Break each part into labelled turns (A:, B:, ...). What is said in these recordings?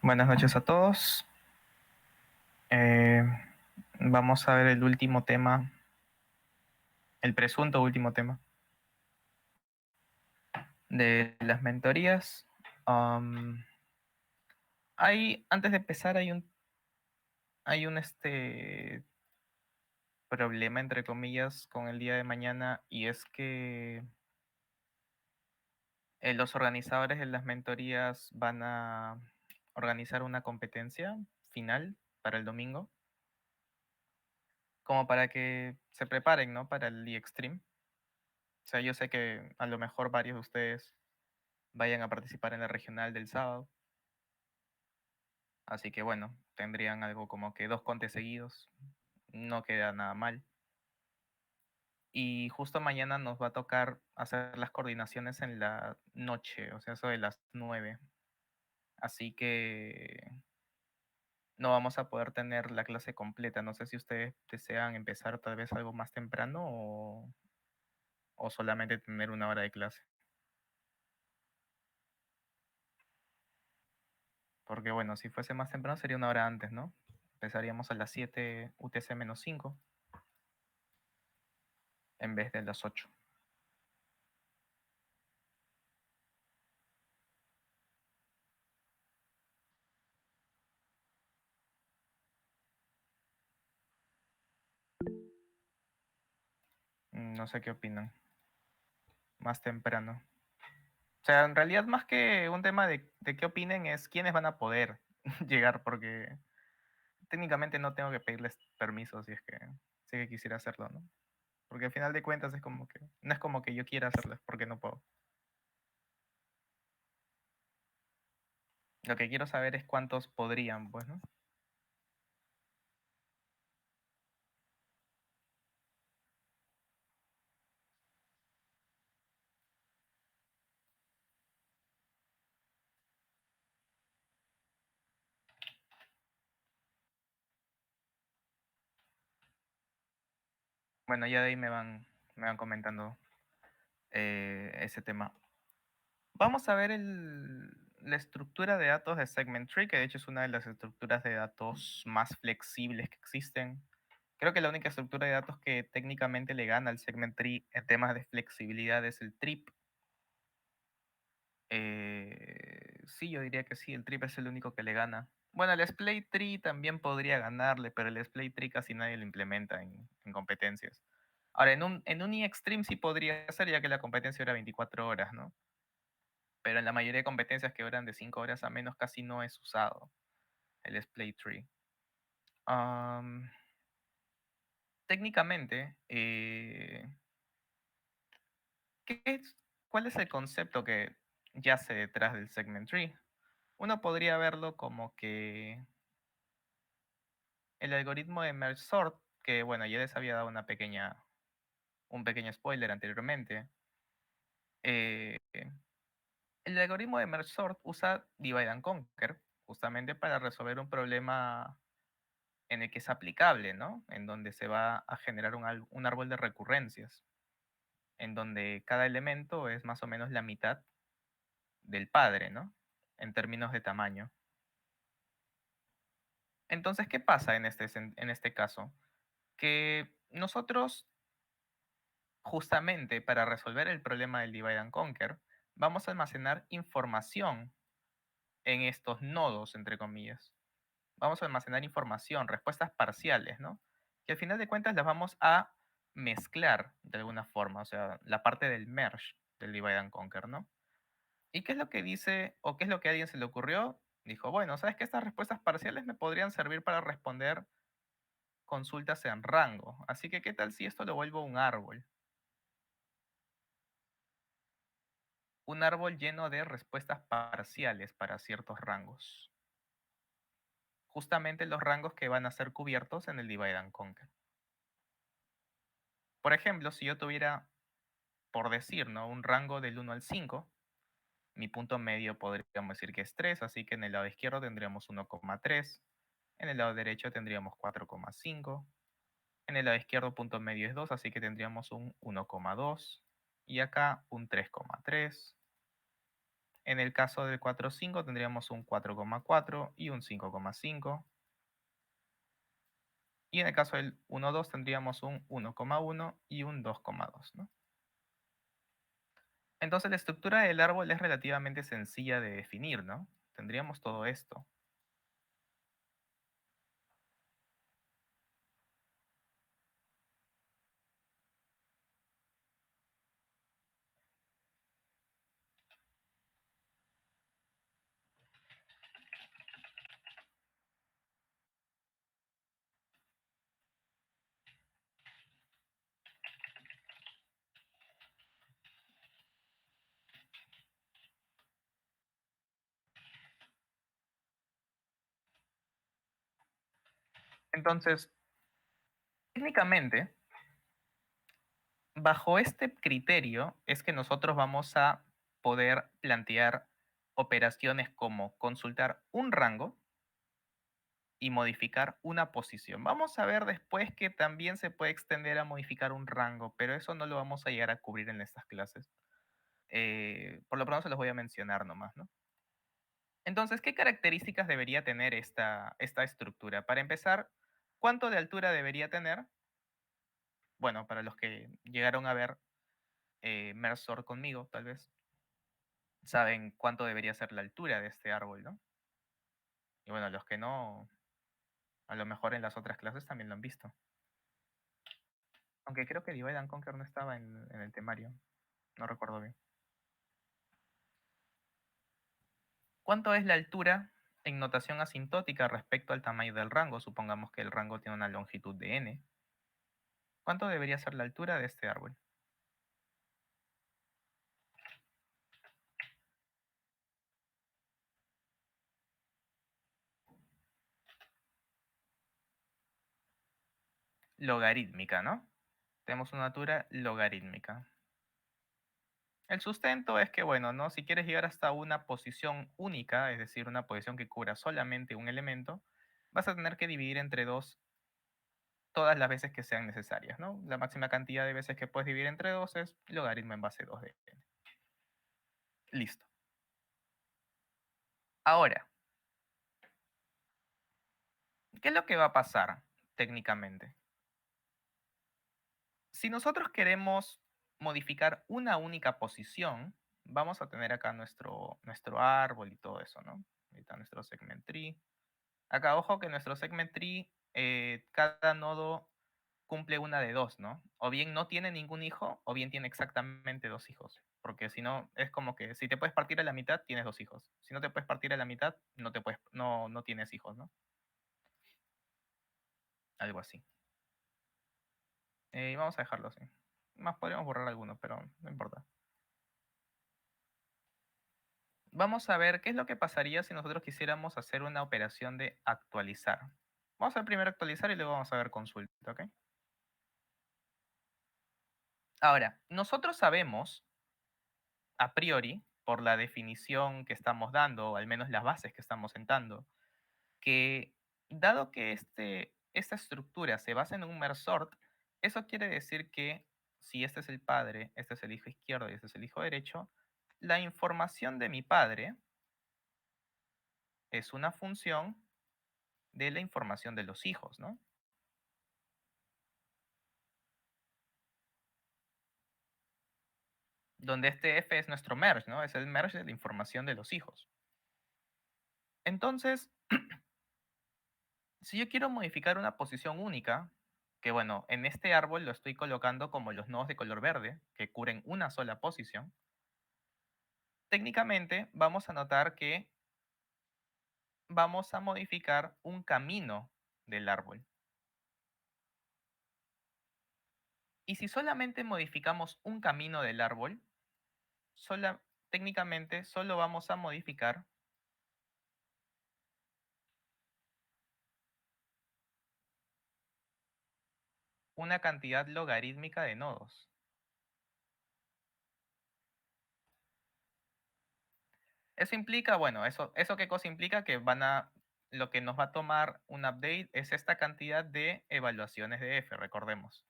A: Buenas noches a todos. Eh, Vamos a ver el último tema, el presunto último tema de las mentorías. Um, Antes de empezar, hay un problema, entre comillas, con el día de mañana, y es que los organizadores de las mentorías van a organizar una competencia final para el domingo, como para que se preparen, ¿no? Para el e-Extreme. O sea, yo sé que a lo mejor varios de ustedes vayan a participar en la regional del sábado. Así que bueno, tendrían algo como que 2 contes seguidos. No queda nada mal. Y justo mañana nos va a tocar hacer las coordinaciones en la noche, o sea, eso de las 9. Así que no vamos a poder tener la clase completa. No sé si ustedes desean empezar tal vez algo más temprano o solamente tener una hora de clase. Porque bueno, si fuese más temprano sería una hora antes, ¿no? Empezaríamos a las 7 UTC-5 en vez de las 8. No sé qué opinan. Más temprano. O sea, en realidad más que un tema de qué opinen es quiénes van a poder llegar, porque técnicamente no tengo que pedirles permiso si es que quisiera hacerlo, ¿no? Porque al final de cuentas es como que, no es como que yo quiera hacerlo, es porque no puedo. Lo que quiero saber es cuántos podrían, pues, ¿no? Bueno, ya de ahí me van comentando ese tema. Vamos a ver la estructura de datos de Segment Tree, que de hecho es una de las estructuras de datos más flexibles que existen. Creo que la única estructura de datos que técnicamente le gana al Segment Tree en temas de flexibilidad es el TRIP. Sí, yo diría que sí, el TRIP es el único que le gana. Bueno, el Splay Tree también podría ganarle, pero el Splay Tree casi nadie lo implementa en competencias. Ahora, en un e-Extreme sí podría ser, ya que la competencia era 24 horas, ¿no? Pero en la mayoría de competencias que duran de 5 horas a menos casi no es usado el Splay Tree. Técnicamente, ¿cuál es el concepto que yace detrás del Segment Tree? Uno podría verlo como que el algoritmo de Merge Sort, que bueno, ya les había dado un pequeño spoiler anteriormente. El algoritmo de Merge Sort usa Divide and Conquer justamente para resolver un problema en el que es aplicable, ¿no? En donde se va a generar un árbol de recurrencias, en donde cada elemento es más o menos la mitad del padre, ¿no? En términos de tamaño. Entonces, ¿qué pasa en este caso? Que nosotros, justamente para resolver el problema del divide and conquer, vamos a almacenar información en estos nodos, entre comillas. Vamos a almacenar información, respuestas parciales, ¿no? Que al final de cuentas las vamos a mezclar de alguna forma, o sea, la parte del merge del divide and conquer, ¿no? ¿Y qué es lo que dice, o qué es lo que a alguien se le ocurrió? Dijo, bueno, ¿sabes qué? Estas respuestas parciales me podrían servir para responder consultas en rango. Así que, ¿qué tal si esto lo vuelvo un árbol? Un árbol lleno de respuestas parciales para ciertos rangos. Justamente los rangos que van a ser cubiertos en el divide and conquer. Por ejemplo, si yo tuviera, por decir, ¿no? Un rango del 1 al 5, mi punto medio podríamos decir que es 3, así que en el lado izquierdo tendríamos 1,3, en el lado derecho tendríamos 4,5, en el lado izquierdo punto medio es 2, así que tendríamos un 1,2, y acá un 3,3, En el caso del 4,5 tendríamos un 4,4 y un 5,5. Y en el caso del 1,2 tendríamos un 1,1 y un 2,2, ¿no? Entonces la estructura del árbol es relativamente sencilla de definir, ¿no? Tendríamos todo esto. Entonces, técnicamente, bajo este criterio es que nosotros vamos a poder plantear operaciones como consultar un rango y modificar una posición. Vamos a ver después que también se puede extender a modificar un rango, pero eso no lo vamos a llegar a cubrir en estas clases. Por lo pronto se los voy a mencionar nomás, ¿no? Entonces, ¿qué características debería tener esta estructura? Para empezar, ¿cuánto de altura debería tener? Bueno, para los que llegaron a ver Mersor conmigo, tal vez, saben cuánto debería ser la altura de este árbol, ¿no? Y bueno, los que no, a lo mejor en las otras clases también lo han visto. Aunque creo que Divide and Conquer no estaba en el temario, no recuerdo bien. ¿Cuánto es la altura en notación asintótica respecto al tamaño del rango? Supongamos que el rango tiene una longitud de n. ¿Cuánto debería ser la altura de este árbol? Logarítmica, ¿no? Tenemos una altura logarítmica. El sustento es que, bueno, ¿no? Si quieres llegar hasta una posición única, es decir, una posición que cubra solamente un elemento, vas a tener que dividir entre 2 todas las veces que sean necesarias, ¿no? La máxima cantidad de veces que puedes dividir entre 2 es logaritmo en base 2 de n. Listo. Ahora, ¿qué es lo que va a pasar técnicamente? Si nosotros queremos modificar una única posición, vamos a tener acá nuestro árbol y todo eso, ¿no? Ahí está nuestro segment tree. Acá, ojo que nuestro segment tree, cada nodo cumple una de dos, ¿no? O bien no tiene ningún hijo, o bien tiene exactamente dos hijos. Porque si no, es como que si te puedes partir a la mitad, tienes dos hijos. Si no te puedes partir a la mitad, no tienes hijos, ¿no? Algo así. Y vamos a dejarlo así. Más podríamos borrar algunos, pero no importa. Vamos a ver qué es lo que pasaría si nosotros quisiéramos hacer una operación de actualizar. Vamos a ver primero actualizar y luego vamos a ver consulta, ¿ok? Ahora, nosotros sabemos, a priori, por la definición que estamos dando, o al menos las bases que estamos sentando, que dado que esta estructura se basa en un mersort, eso quiere decir que si este es el padre, este es el hijo izquierdo y este es el hijo derecho, la información de mi padre es una función de la información de los hijos, ¿no? Donde este F es nuestro merge, ¿no? Es el merge de la información de los hijos. Entonces, si yo quiero modificar una posición única, que bueno, en este árbol lo estoy colocando como los nodos de color verde, que cubren una sola posición, técnicamente vamos a notar que vamos a modificar un camino del árbol. Y si solamente modificamos un camino del árbol, técnicamente solo vamos a modificar una cantidad logarítmica de nodos. Eso implica, bueno, eso qué cosa implica que lo que nos va a tomar un update es esta cantidad de evaluaciones de F, recordemos.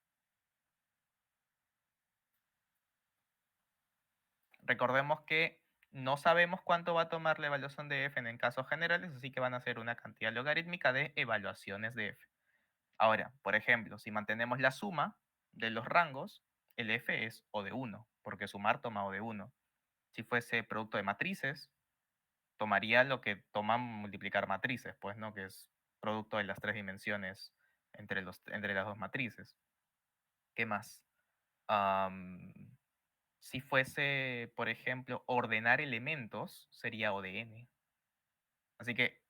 A: Recordemos que No sabemos cuánto va a tomar la evaluación de f en casos generales, así que van a ser una cantidad logarítmica de evaluaciones de f. Ahora, por ejemplo, si mantenemos la suma de los rangos, el f es O de 1, porque sumar toma O de 1. Si fuese producto de matrices, tomaría lo que toma multiplicar matrices, pues, ¿no? Que es producto de las tres dimensiones entre las dos matrices. ¿Qué más? Am, si fuese, por ejemplo, ordenar elementos, sería O de n. Así que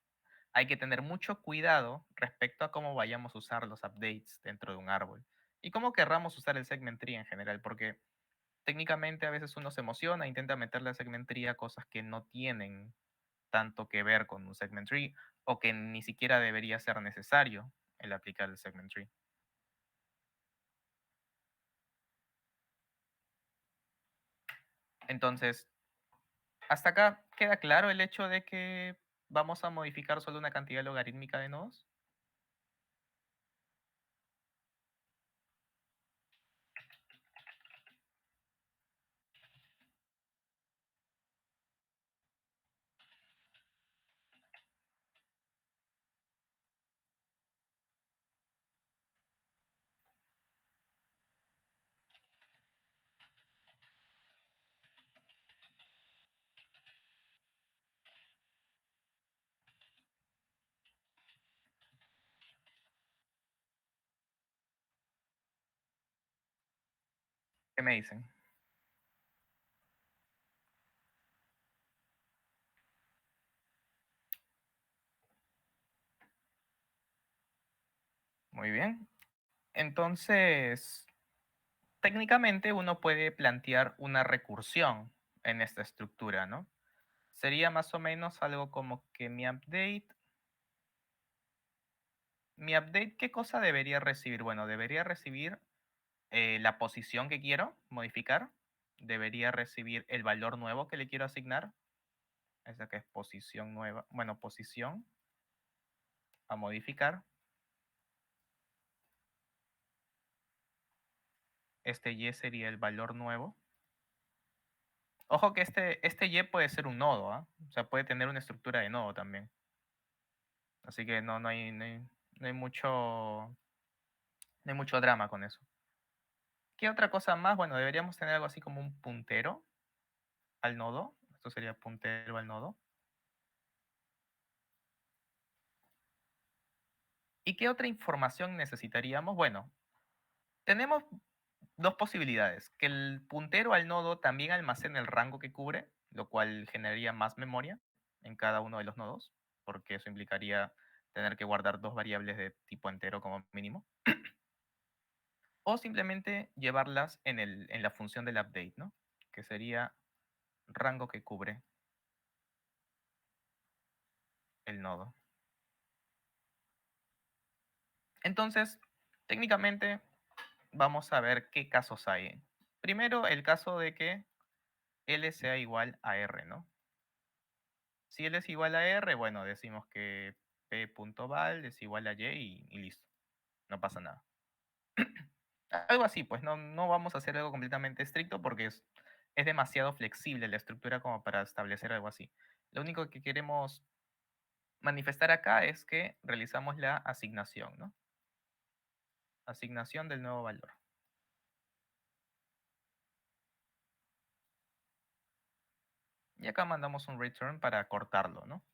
A: hay que tener mucho cuidado respecto a cómo vayamos a usar los updates dentro de un árbol y cómo querramos usar el segment tree en general, porque técnicamente a veces uno se emociona, intenta meterle al segment tree a cosas que no tienen tanto que ver con un segment tree o que ni siquiera debería ser necesario el aplicar el segment tree. Entonces, hasta acá queda claro el hecho de que vamos a modificar solo una cantidad logarítmica de nodos. ¿Qué me dicen? Muy bien. Entonces, técnicamente uno puede plantear una recursión en esta estructura, ¿no? Sería más o menos algo como que mi update, ¿qué cosa debería recibir? Bueno, debería recibir la posición que quiero modificar, debería recibir el valor nuevo que le quiero asignar, esa que es posición nueva, bueno, posición a modificar, este y sería el valor nuevo. Ojo que este y puede ser un nodo, ¿ah? O sea, puede tener una estructura de nodo también. Así que no hay mucho drama con eso. ¿Qué otra cosa más? Bueno, deberíamos tener algo así como un puntero al nodo. Esto sería puntero al nodo. ¿Y qué otra información necesitaríamos? Bueno, tenemos dos posibilidades. Que el puntero al nodo también almacene el rango que cubre, lo cual generaría más memoria en cada uno de los nodos, porque eso implicaría tener que guardar dos variables de tipo entero como mínimo. O simplemente llevarlas en la función del update, ¿no? Que sería rango que cubre el nodo. Entonces, técnicamente, vamos a ver qué casos hay. Primero, el caso de que L sea igual a R, ¿no? Si L es igual a R, bueno, decimos que p.val es igual a y listo. No pasa nada. Algo así, pues no vamos a hacer algo completamente estricto porque es demasiado flexible la estructura como para establecer algo así. Lo único que queremos manifestar acá es que realizamos la asignación, ¿no? Asignación del nuevo valor. Y acá mandamos un return para cortarlo, ¿no?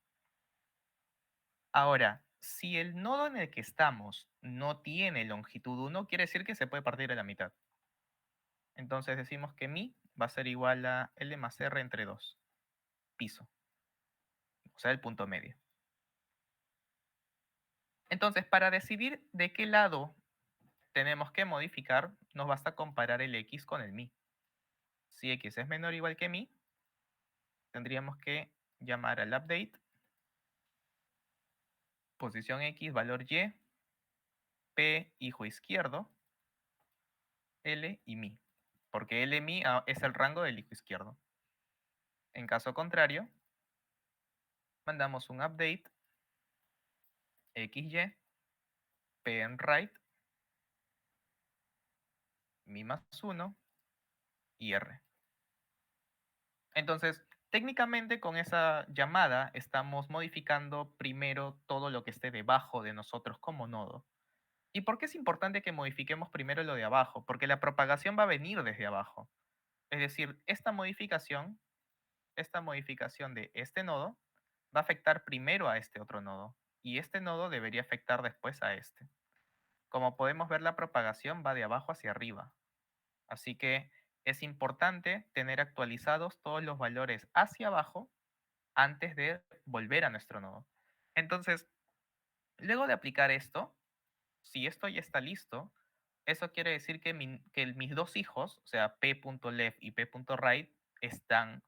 A: Ahora, si el nodo en el que estamos no tiene longitud 1, quiere decir que se puede partir a la mitad. Entonces decimos que mi va a ser igual a L más R entre 2, piso, o sea, el punto medio. Entonces, para decidir de qué lado tenemos que modificar, nos basta comparar el X con el mi. Si X es menor o igual que mi, tendríamos que llamar al update, posición X, valor Y, P hijo izquierdo, L y mi. Porque L mi es el rango del hijo izquierdo. En caso contrario, mandamos un update, XY, P en right, mi más 1 y R. Entonces, Técnicamente con esa llamada estamos modificando primero todo lo que esté debajo de nosotros como nodo. ¿Y por qué es importante que modifiquemos primero lo de abajo? Porque la propagación va a venir desde abajo. Es decir, esta modificación de este nodo va a afectar primero a este otro nodo y este nodo debería afectar después a este. Como podemos ver, la propagación va de abajo hacia arriba. Así que es importante tener actualizados todos los valores hacia abajo antes de volver a nuestro nodo. Entonces, luego de aplicar esto, si esto ya está listo, eso quiere decir que, mis dos hijos, o sea, p.left y p.right, están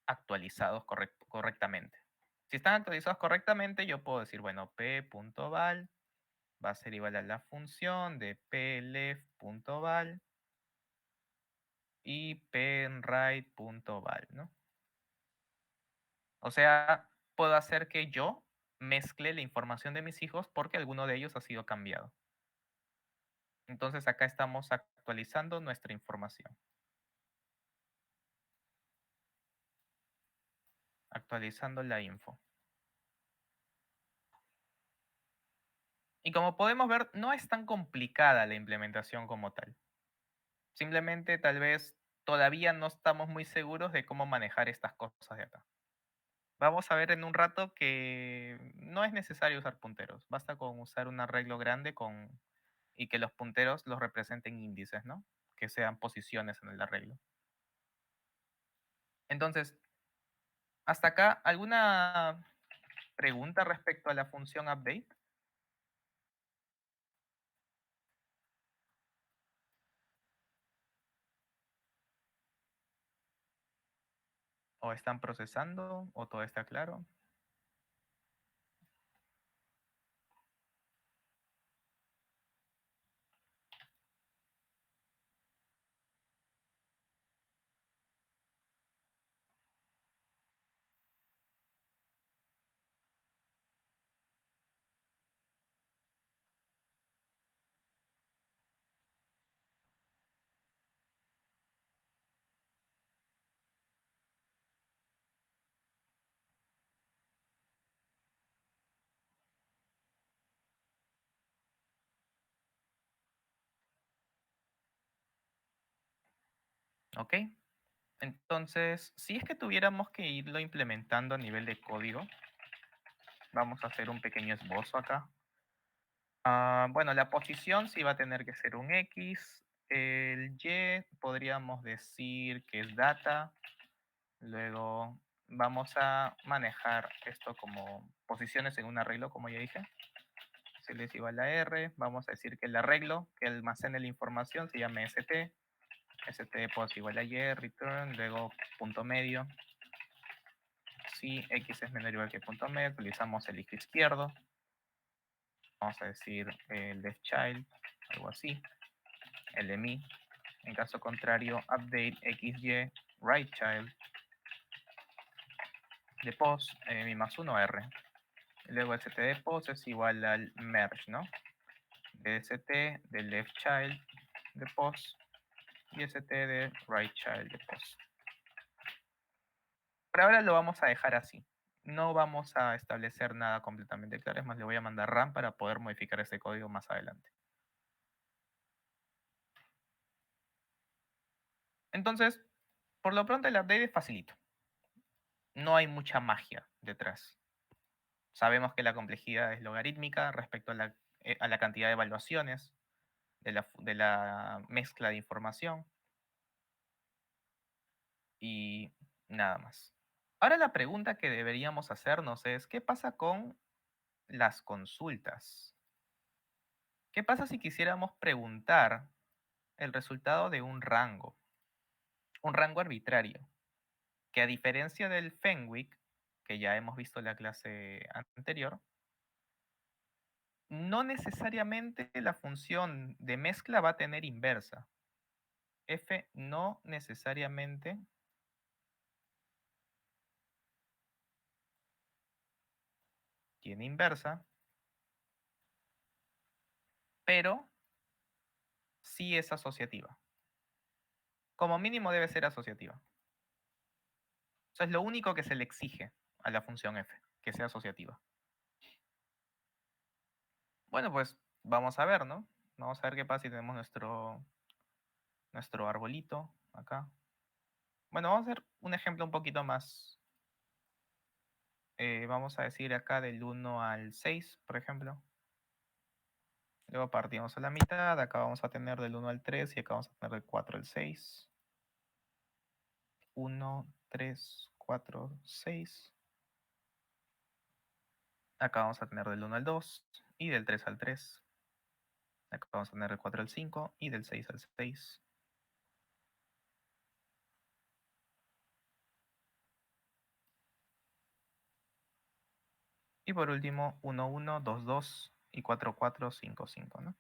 A: actualizados correctamente. Si están actualizados correctamente, yo puedo decir, bueno, p.val va a ser igual a la función de pleft.val y penright.val, ¿no? O sea, puedo hacer que yo mezcle la información de mis hijos porque alguno de ellos ha sido cambiado. Entonces acá estamos actualizando nuestra información. Actualizando la info. Y como podemos ver, no es tan complicada la implementación como tal. Simplemente tal vez todavía no estamos muy seguros de cómo manejar estas cosas de acá. Vamos a ver en un rato que no es necesario usar punteros. Basta con usar un arreglo grande y que los punteros los representen índices, ¿no? Que sean posiciones en el arreglo. Entonces, hasta acá, ¿alguna pregunta respecto a la función update? ¿O están procesando? ¿O todo está claro? ¿Ok? Entonces, si es que tuviéramos que irlo implementando a nivel de código, vamos a hacer un pequeño esbozo acá. Bueno, la posición sí va a tener que ser un X. El Y podríamos decir que es data. Luego vamos a manejar esto como posiciones en un arreglo, como ya dije. Si les igual a R, vamos a decir que el arreglo que almacene la información se llama ST. ST pos igual a Y, return, luego punto medio. Si X es menor o igual que punto medio, utilizamos el hijo izquierdo. Vamos a decir el left child, algo así. El de mi. En caso contrario, update XY right child de pos mi más 1 R. Luego st de pos es igual al merge, ¿no? De st de left child de pos y st de right child de pos. Por ahora lo vamos a dejar así. No vamos a establecer nada completamente claro. Es más, le voy a mandar RAM para poder modificar este código más adelante. Entonces, por lo pronto el update es facilito. No hay mucha magia detrás. Sabemos que la complejidad es logarítmica respecto a la cantidad de evaluaciones de la mezcla de información y nada más. Ahora la pregunta que deberíamos hacernos es, ¿qué pasa con las consultas? ¿Qué pasa si quisiéramos preguntar el resultado de un rango arbitrario, que a diferencia del Fenwick, que ya hemos visto en la clase anterior, no necesariamente la función de mezcla va a tener inversa. F no necesariamente tiene inversa, pero sí es asociativa. Como mínimo debe ser asociativa. Eso es lo único que se le exige a la función f, que sea asociativa. Bueno, pues vamos a ver, ¿no? Vamos a ver qué pasa si tenemos nuestro arbolito acá. Bueno, vamos a hacer un ejemplo un poquito más. Vamos a decir acá del 1 al 6, por ejemplo. Luego partimos a la mitad. Acá vamos a tener del 1 al 3 y acá vamos a tener del 4 al 6. 1, 3, 4, 6. Acá vamos a tener del 1 al 2 y del 3 al 3. Acá vamos a tener del 4 al 5 y del 6 al 6. Y por último, 1, 1, 2, 2 y 4, 4, 5, 5, ¿no?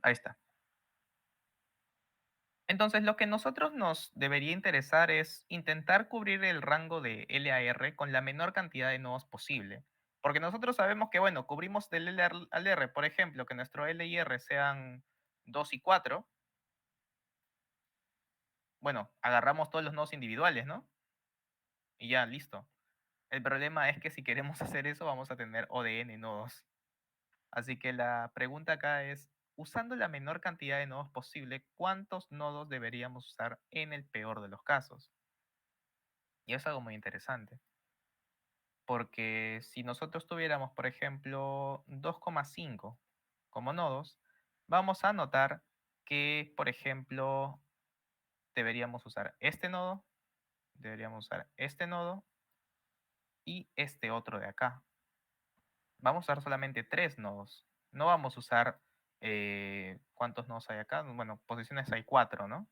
A: Ahí está. Entonces, lo que nosotros nos debería interesar es intentar cubrir el rango de L a R con la menor cantidad de nodos posible. Porque nosotros sabemos que, bueno, cubrimos del L al R, por ejemplo, que nuestro L y R sean 2 y 4. Bueno, agarramos todos los nodos individuales, ¿no? Y ya, listo. El problema es que si queremos hacer eso, vamos a tener O de n nodos. Así que la pregunta acá es, usando la menor cantidad de nodos posible, ¿cuántos nodos deberíamos usar en el peor de los casos? Y es algo muy interesante, porque si nosotros tuviéramos, por ejemplo, 2,5 como nodos, vamos a notar que, por ejemplo, deberíamos usar este nodo, deberíamos usar este nodo y este otro de acá. Vamos a usar solamente 3 nodos. No vamos a usar, ¿cuántos nodos hay acá? Bueno, posiciones hay 4, ¿no?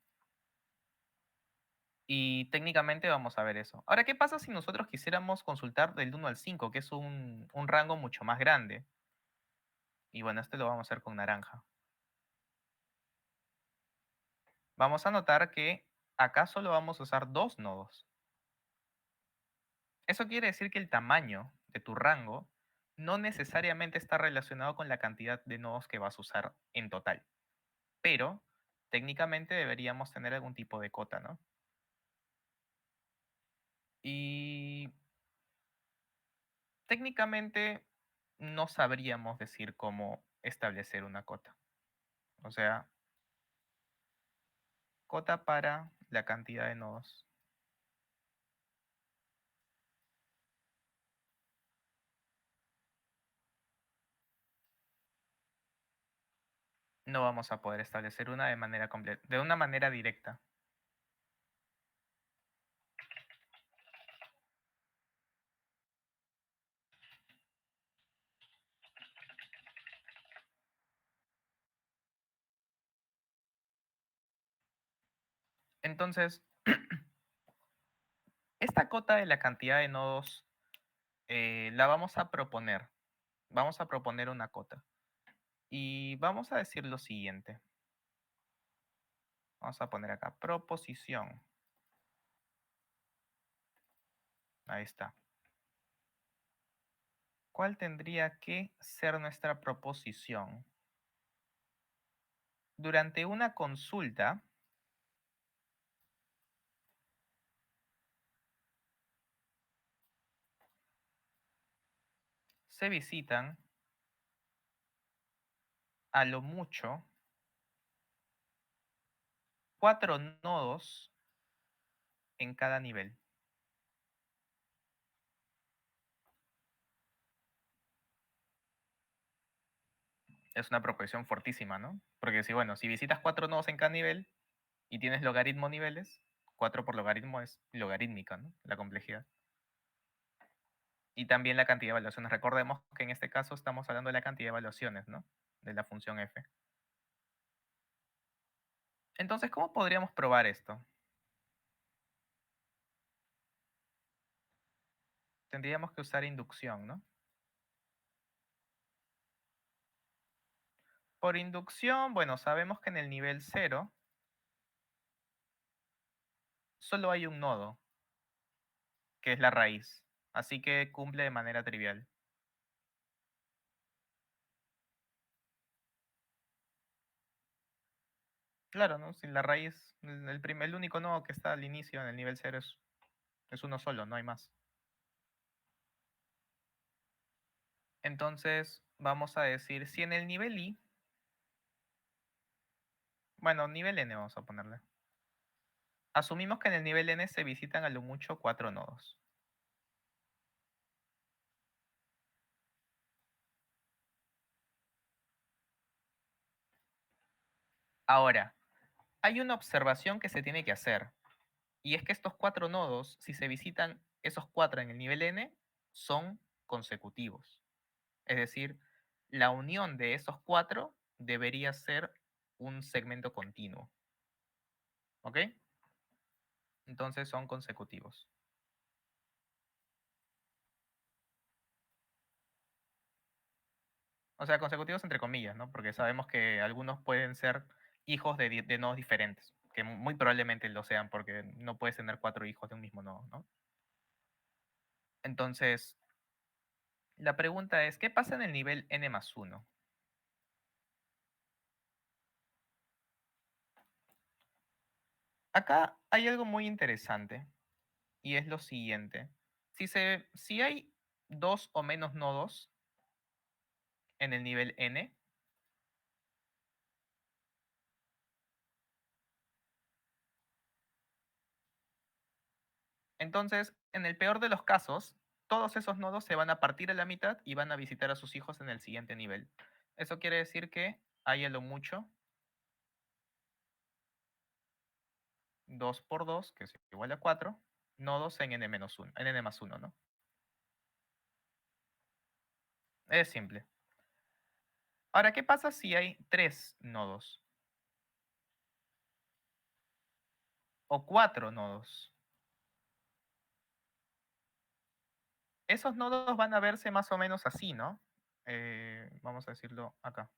A: Y técnicamente vamos a ver eso. Ahora, ¿qué pasa si nosotros quisiéramos consultar del 1 al 5, que es un rango mucho más grande? Y bueno, este lo vamos a hacer con naranja. Vamos a notar que acá solo vamos a usar 2 nodos. Eso quiere decir que el tamaño de tu rango no necesariamente está relacionado con la cantidad de nodos que vas a usar en total. Pero técnicamente deberíamos tener algún tipo de cota, ¿no? Y técnicamente no sabríamos decir cómo establecer una cota. O sea, cota para la cantidad de nodos. No vamos a poder establecer una de manera completa, de una manera directa. Entonces, esta cota de la cantidad de nodos la vamos a proponer. Vamos a proponer una cota. Y vamos a decir lo siguiente. Vamos a poner acá proposición. Ahí está. ¿Cuál tendría que ser nuestra proposición? Durante una consulta, se visitan a lo mucho 4 nodos en cada nivel. Es una proposición fortísima, ¿no? Porque si, bueno, si visitas 4 nodos en cada nivel y tienes logaritmo niveles, 4 por logaritmo es logarítmica, ¿no? La complejidad. Y también la cantidad de evaluaciones. Recordemos que en este caso estamos hablando de la cantidad de evaluaciones, ¿no? De la función f. Entonces, ¿cómo podríamos probar esto? Tendríamos que usar inducción, ¿no? Por inducción, bueno, sabemos que en el nivel 0 solo hay un nodo, que es la raíz. Así que cumple de manera trivial. Claro, ¿no? Si la raíz, el único nodo que está al inicio en el nivel cero es uno solo, no hay más. Entonces, vamos a decir, si en el nivel i, bueno, nivel n vamos a ponerle. Asumimos que en el nivel n se visitan a lo mucho 4 nodos. Ahora, hay una observación que se tiene que hacer, y es que estos 4 nodos, si se visitan esos 4 en el nivel n, son consecutivos. Es decir, la unión de esos 4 debería ser un segmento continuo. ¿Ok? Entonces son consecutivos. O sea, consecutivos entre comillas, ¿no? Porque sabemos que algunos pueden ser hijos de nodos diferentes, que muy probablemente lo sean, porque no puedes tener 4 hijos de un mismo nodo, ¿no? Entonces, la pregunta es, ¿qué pasa en el nivel n más 1? Acá hay algo muy interesante, y es lo siguiente. Si hay 2 o menos nodos en el nivel n, entonces, en el peor de los casos, todos esos nodos se van a partir a la mitad y van a visitar a sus hijos en el siguiente nivel. Eso quiere decir que hay a lo mucho 2 por 2, que es igual a 4, nodos en n-1, en n más 1, ¿no? Es simple. Ahora, ¿qué pasa si hay 3 nodos? O 4 nodos. Esos nodos van a verse más o menos así, ¿no? Vamos a decirlo acá.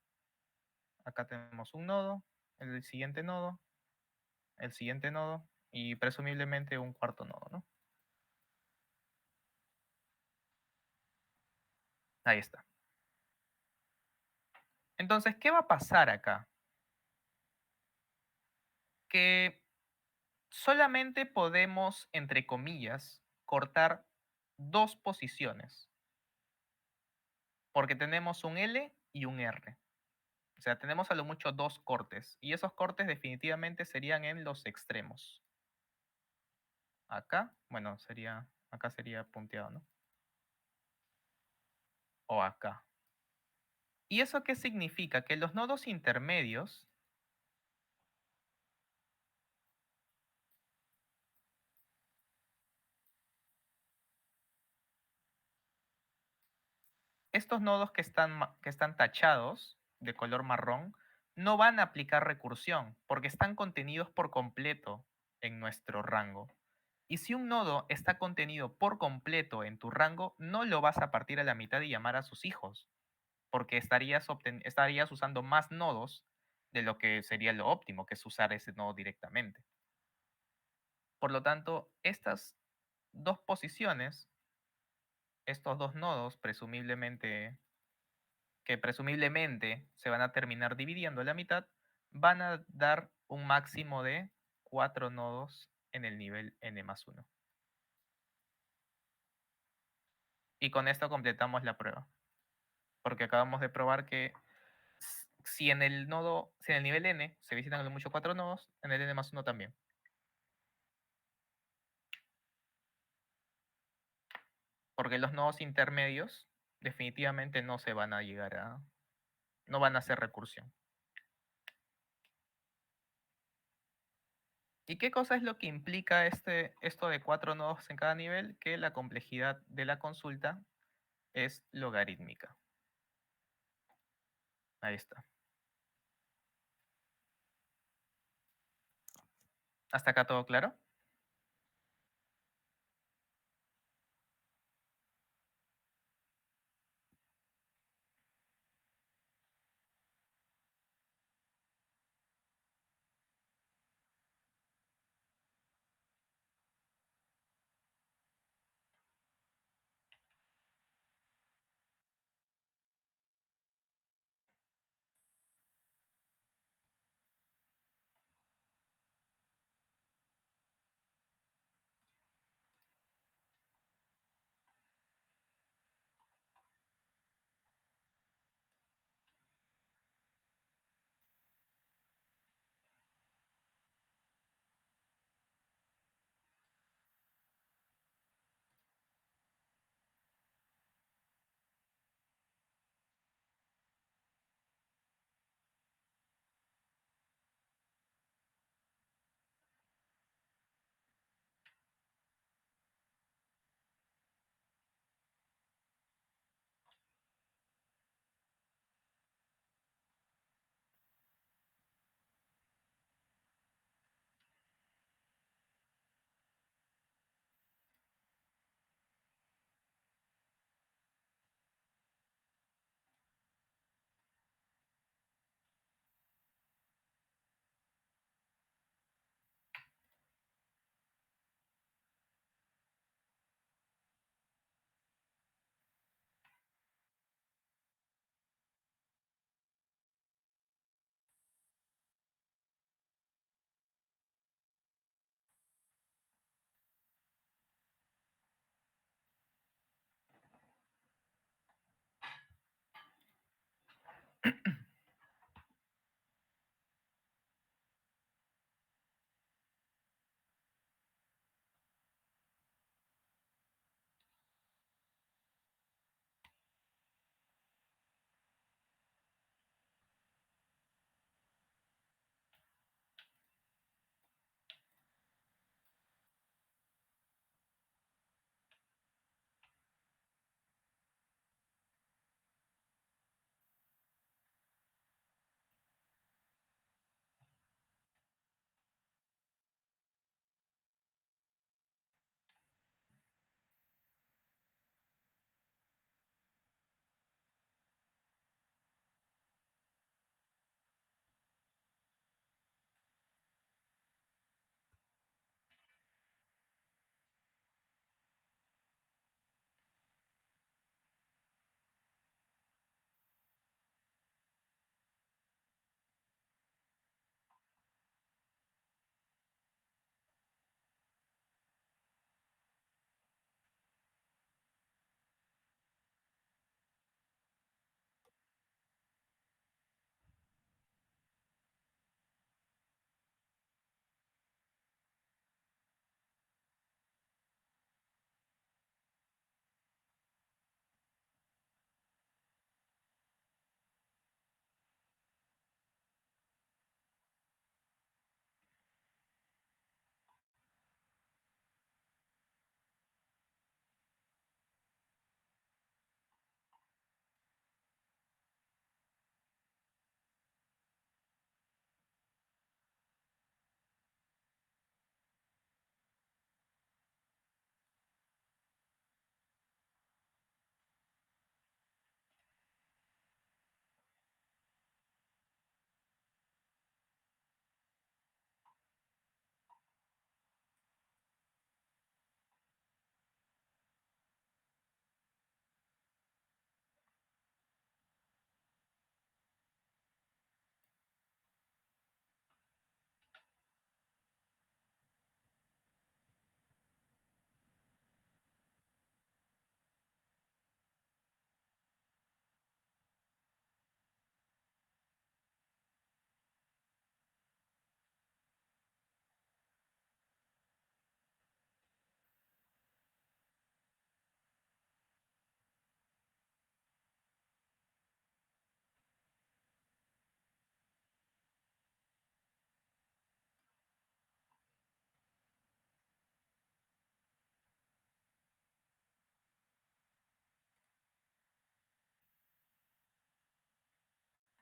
A: Acá tenemos un nodo, el siguiente nodo y presumiblemente un cuarto nodo, ¿no? Ahí está. Entonces, ¿qué va a pasar acá? Que solamente podemos, entre comillas, cortar 2 posiciones, porque tenemos un L y un R. O sea, tenemos a lo mucho 2 cortes, y esos cortes definitivamente serían en los extremos. Acá, bueno, acá sería punteado, ¿no? O acá. ¿Y eso qué significa? Que los nodos intermedios, estos nodos que están tachados de color marrón, no van a aplicar recursión porque están contenidos por completo en nuestro rango. Y si un nodo está contenido por completo en tu rango, no lo vas a partir a la mitad y llamar a sus hijos, porque estarías usando más nodos de lo que sería lo óptimo, que es usar ese nodo directamente. Por lo tanto, estas dos posiciones, estos dos nodos, que presumiblemente se van a terminar dividiendo a la mitad, van a dar un máximo de 4 nodos en el nivel n más 1. Y con esto completamos la prueba, porque acabamos de probar que si en el nivel n se visitan a lo mucho 4 nodos, en el n más 1 también. Porque los nodos intermedios definitivamente no se van a no van a hacer recursión. ¿Y qué cosa es lo que implica esto de 4 nodos en cada nivel? Que la complejidad de la consulta es logarítmica. Ahí está. ¿Hasta acá todo claro?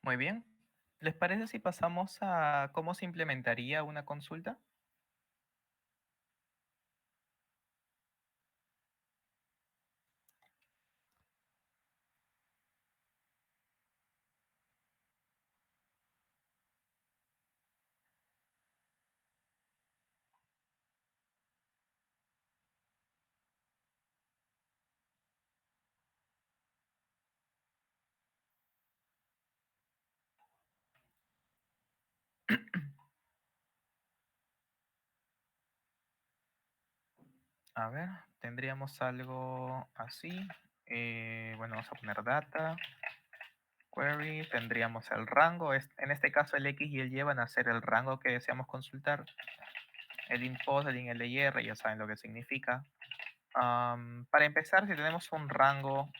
A: Muy bien. ¿Les parece si pasamos a cómo se implementaría una consulta? A ver, tendríamos algo así. Bueno, vamos a poner data, query, tendríamos el rango. En este caso el X y el Y van a ser el rango que deseamos consultar. El InPost, el InLIR, ya saben lo que significa. Para empezar, si tenemos un rango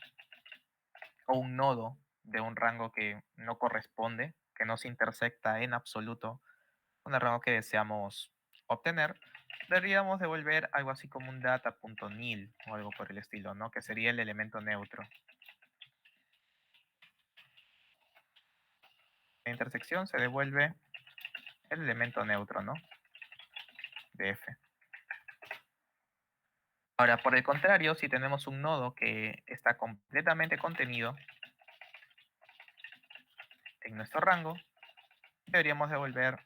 A: o un nodo de un rango que no corresponde, que no se intersecta en absoluto con el rango que deseamos obtener, deberíamos devolver algo así como un data.nil o algo por el estilo, ¿no? Que sería el elemento neutro. En intersección se devuelve el elemento neutro, ¿no? De f. Ahora, por el contrario, si tenemos un nodo que está completamente contenido en nuestro rango, deberíamos devolver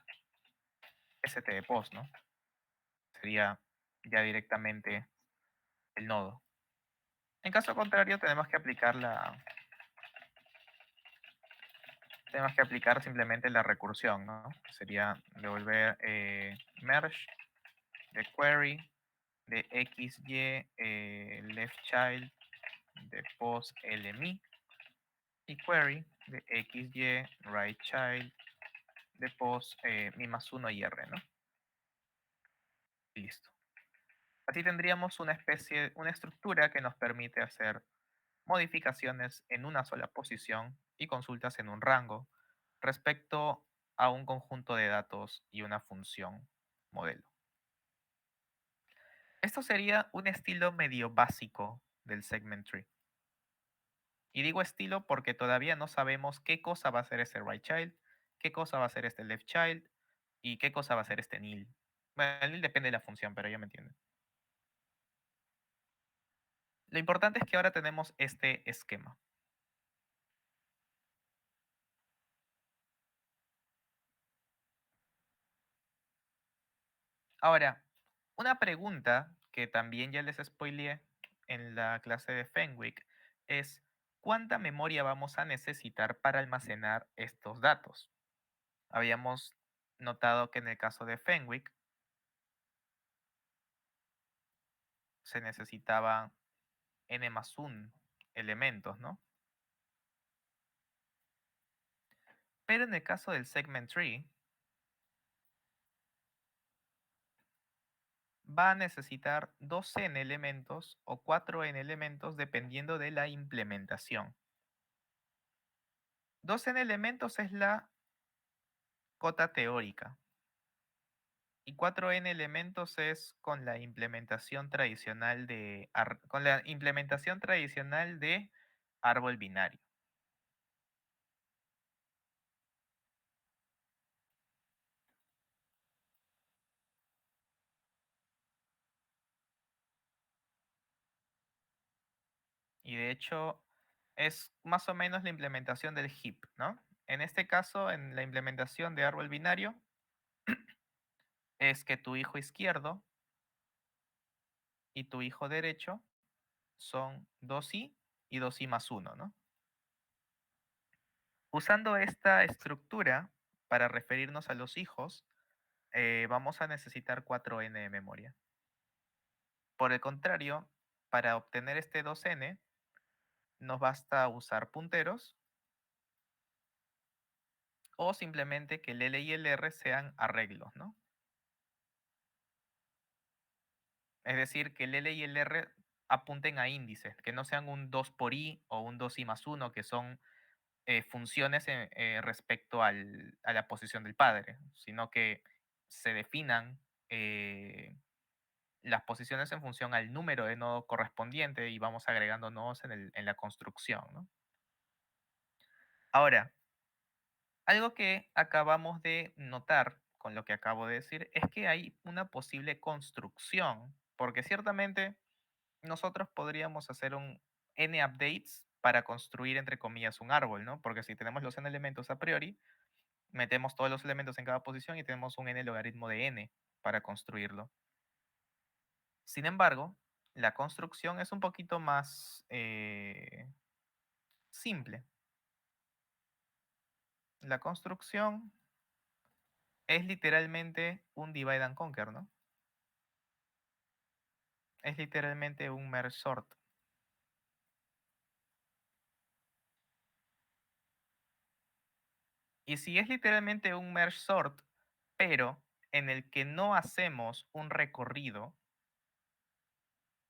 A: stdpost, ¿no? Sería ya directamente el nodo. En caso contrario, tenemos que aplicar simplemente la recursión, ¿no? Sería devolver merge de query de xy left child de post lmi y query de xy right child de post mi más 1 y r, ¿no? Y listo. Así tendríamos una estructura que nos permite hacer modificaciones en una sola posición y consultas en un rango respecto a un conjunto de datos y una función modelo. Esto sería un estilo medio básico del segment tree. Y digo estilo porque todavía no sabemos qué cosa va a ser este right child, qué cosa va a ser este left child y qué cosa va a ser este nil. Bueno, el nil depende de la función, pero ya me entienden. Lo importante es que ahora tenemos este esquema. Ahora, una pregunta que también ya les spoileé en la clase de Fenwick es ¿cuánta memoria vamos a necesitar para almacenar estos datos? Habíamos notado que en el caso de Fenwick se necesitaban n más 1 elementos, ¿no? Pero en el caso del segment tree va a necesitar 2n elementos o 4n elementos dependiendo de la implementación. 2n elementos es la cota teórica y 4n elementos es con la implementación tradicional de árbol binario. Y de hecho es más o menos la implementación del heap, ¿no? En este caso, en la implementación de árbol binario, es que tu hijo izquierdo y tu hijo derecho son 2i y 2i más 1, ¿no? Usando esta estructura para referirnos a los hijos, vamos a necesitar 4n de memoria. Por el contrario, para obtener este 2n, nos basta usar punteros o simplemente que el L y el R sean arreglos, ¿no? Es decir, que el L y el R apunten a índices, que no sean un 2 por i o un 2i más 1, que son funciones respecto a la posición del padre, sino que se definan las posiciones en función al número de nodo correspondiente y vamos agregando nodos en la construcción, ¿no? Ahora, Algo que acabamos de notar con lo que acabo de decir es que hay una posible construcción, porque ciertamente nosotros podríamos hacer un n updates para construir, entre comillas, un árbol, ¿no? Porque si tenemos los n elementos a priori, metemos todos los elementos en cada posición y tenemos un n logaritmo de n para construirlo. Sin embargo, la construcción es un poquito más simple. La construcción es literalmente un divide and conquer, ¿no? Es literalmente un merge sort. Y si es literalmente un merge sort, pero en el que no hacemos un recorrido,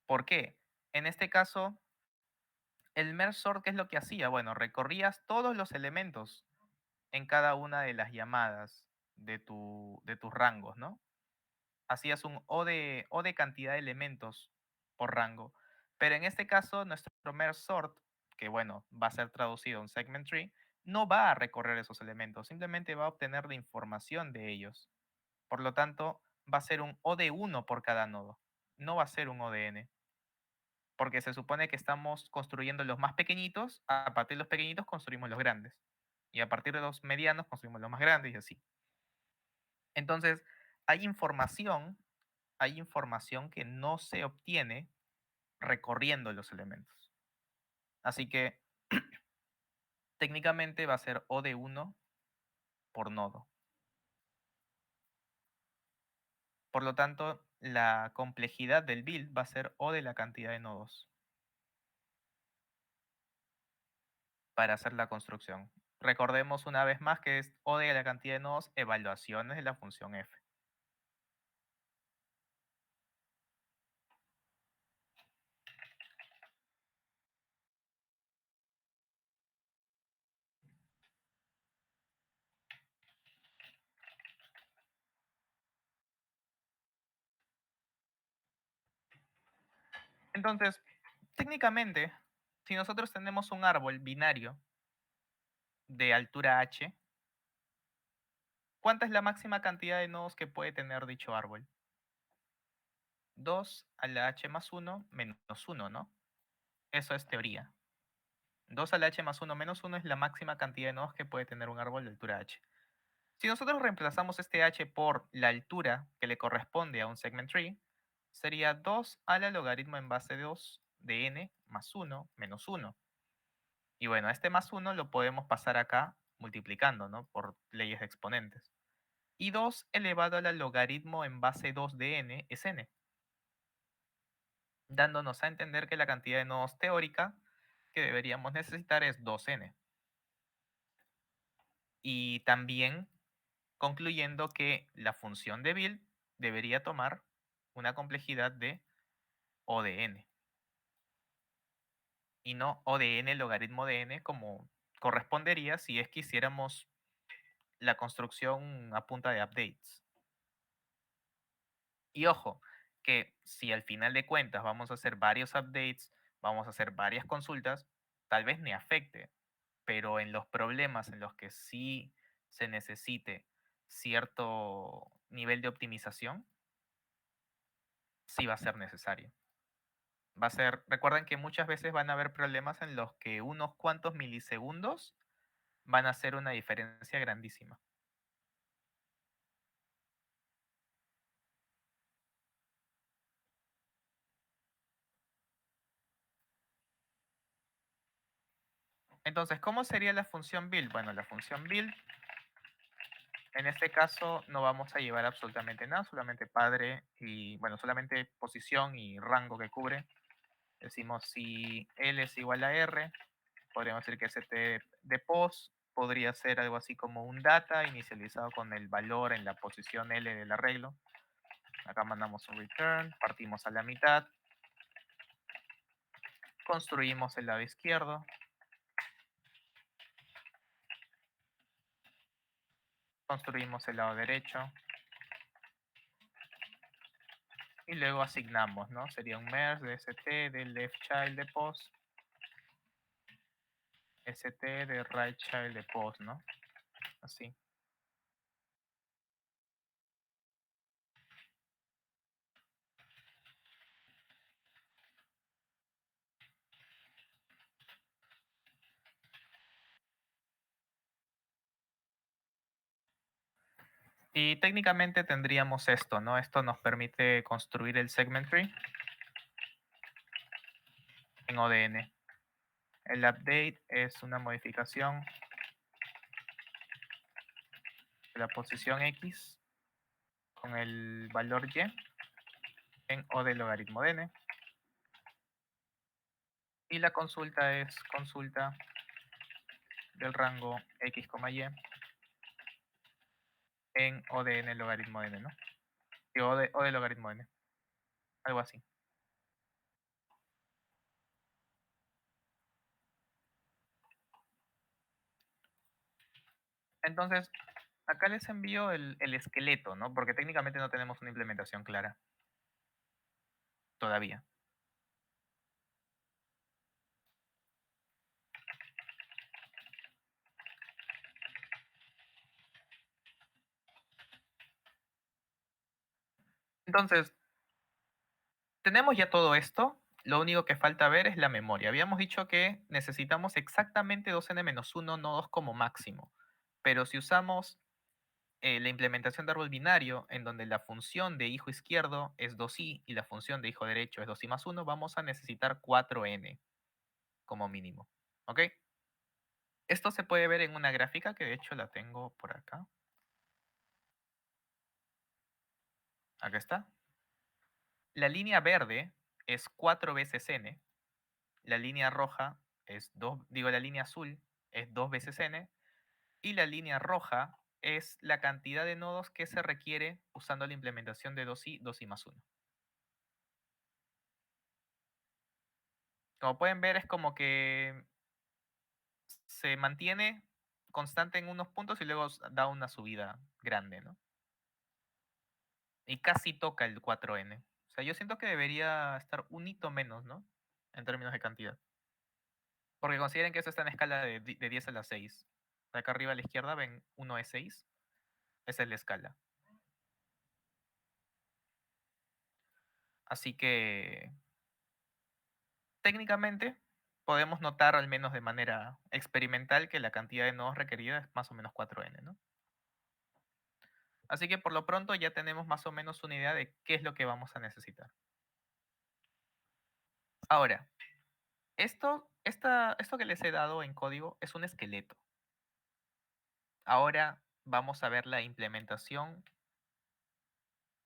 A: ¿por qué? En este caso, el merge sort, ¿qué es lo que hacía? Bueno, recorrías todos los elementos en cada una de las llamadas de tus rangos, ¿no? Hacías un O de cantidad de elementos por rango. Pero en este caso, nuestro merge sort, que bueno, va a ser traducido a un segment tree, no va a recorrer esos elementos, simplemente va a obtener la información de ellos. Por lo tanto, va a ser un O de 1 por cada nodo. No va a ser un O de n, porque se supone que estamos construyendo los más pequeñitos, a partir de los pequeñitos construimos los grandes. Y a partir de los medianos construimos los más grandes y así. Entonces, hay información, hay información que no se obtiene recorriendo los elementos. Así que técnicamente va a ser O de 1 por nodo. Por lo tanto, la complejidad del build va a ser O de la cantidad de nodos para hacer la construcción. Recordemos una vez más que es O de la cantidad de nodos, evaluaciones de la función f. Entonces, técnicamente, si nosotros tenemos un árbol binario de altura h, ¿cuánta es la máxima cantidad de nodos que puede tener dicho árbol? 2 a la h más 1 menos 1, ¿no? Eso es teoría. 2 a la h más 1 menos 1 es la máxima cantidad de nodos que puede tener un árbol de altura h. Si nosotros reemplazamos este h por la altura que le corresponde a un segment tree, sería 2 a la logaritmo en base 2 de n más 1 menos 1. Y bueno, este más 1 lo podemos pasar acá multiplicando, ¿no? Por leyes de exponentes. Y 2 elevado a la logaritmo en base 2 de n es n, dándonos a entender que la cantidad de nodos teórica que deberíamos necesitar es 2n. Y también concluyendo que la función de build debería tomar una complejidad de O de n y no O de n logaritmo de n como correspondería si es que hiciéramos la construcción a punta de updates. Y ojo, que si al final de cuentas vamos a hacer varios updates, vamos a hacer varias consultas, tal vez ni afecte, pero en los problemas en los que sí se necesite cierto nivel de optimización, sí va a ser necesario. Va a ser, recuerden que muchas veces van a haber problemas en los que unos cuantos milisegundos van a hacer una diferencia grandísima. Entonces, ¿cómo sería la función build? Bueno, la función build, en este caso no vamos a llevar absolutamente nada, solamente padre y, bueno, solamente posición y rango que cubre. Decimos si L es igual a R, podríamos decir que st de pos podría ser algo así como un data inicializado con el valor en la posición L del arreglo. Acá mandamos un return, partimos a la mitad, construimos el lado izquierdo, construimos el lado derecho y luego asignamos, ¿no? Sería un merge de st de left child de pos, st de right child de pos, ¿no? así. Y técnicamente tendríamos esto, ¿no? Esto nos permite construir el segment tree en ODN. El update es una modificación de la posición X con el valor Y en O de logaritmo de n. Y la consulta es consulta del rango X, Y en O de n logaritmo de n, ¿no? Y O de logaritmo de n. Algo así. Entonces, acá les envío el esqueleto, ¿no? Porque técnicamente no tenemos una implementación clara todavía. Entonces, tenemos ya todo esto. Lo único que falta ver es la memoria. Habíamos dicho que necesitamos exactamente 2n-1 nodos como máximo. Pero si usamos la implementación de árbol binario, en donde la función de hijo izquierdo es 2i y la función de hijo derecho es 2i más 1, vamos a necesitar 4n como mínimo. ¿Ok? Esto se puede ver en una gráfica que de hecho la tengo por acá. Acá está. La línea verde es 4 veces n. La línea roja es 2, digo, la línea azul es 2 veces n. Y la línea roja es la cantidad de nodos que se requiere usando la implementación de 2i, 2i más 1. Como pueden ver, es como que se mantiene constante en unos puntos y luego da una subida grande, ¿no? Y casi toca el 4n. O sea, yo siento que debería estar un hito menos, ¿no? En términos de cantidad. Porque consideren que eso está en escala de 10 a la 6. De acá arriba a la izquierda ven 1 es 6. Esa es la escala. Así que técnicamente podemos notar, al menos de manera experimental, que la cantidad de nodos requerida es más o menos 4n, ¿no? Así que por lo pronto ya tenemos más o menos una idea de qué es lo que vamos a necesitar. Ahora, esto que les he dado en código es un esqueleto. Ahora vamos a ver la implementación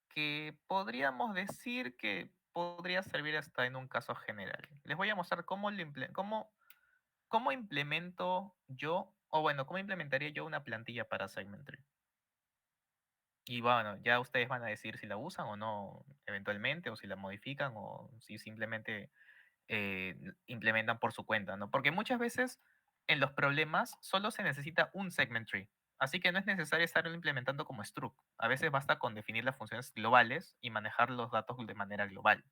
A: que podríamos decir que podría servir hasta en un caso general. Les voy a mostrar cómo implemento yo, o bueno, cómo implementaría yo una plantilla para Segment Tree. Y bueno, ya ustedes van a decir si la usan o no eventualmente, o si la modifican, o si simplemente implementan por su cuenta, ¿no? Porque muchas veces en los problemas solo se necesita un segment tree. Así que no es necesario estarlo implementando como struct. A veces basta con definir las funciones globales y manejar los datos de manera global.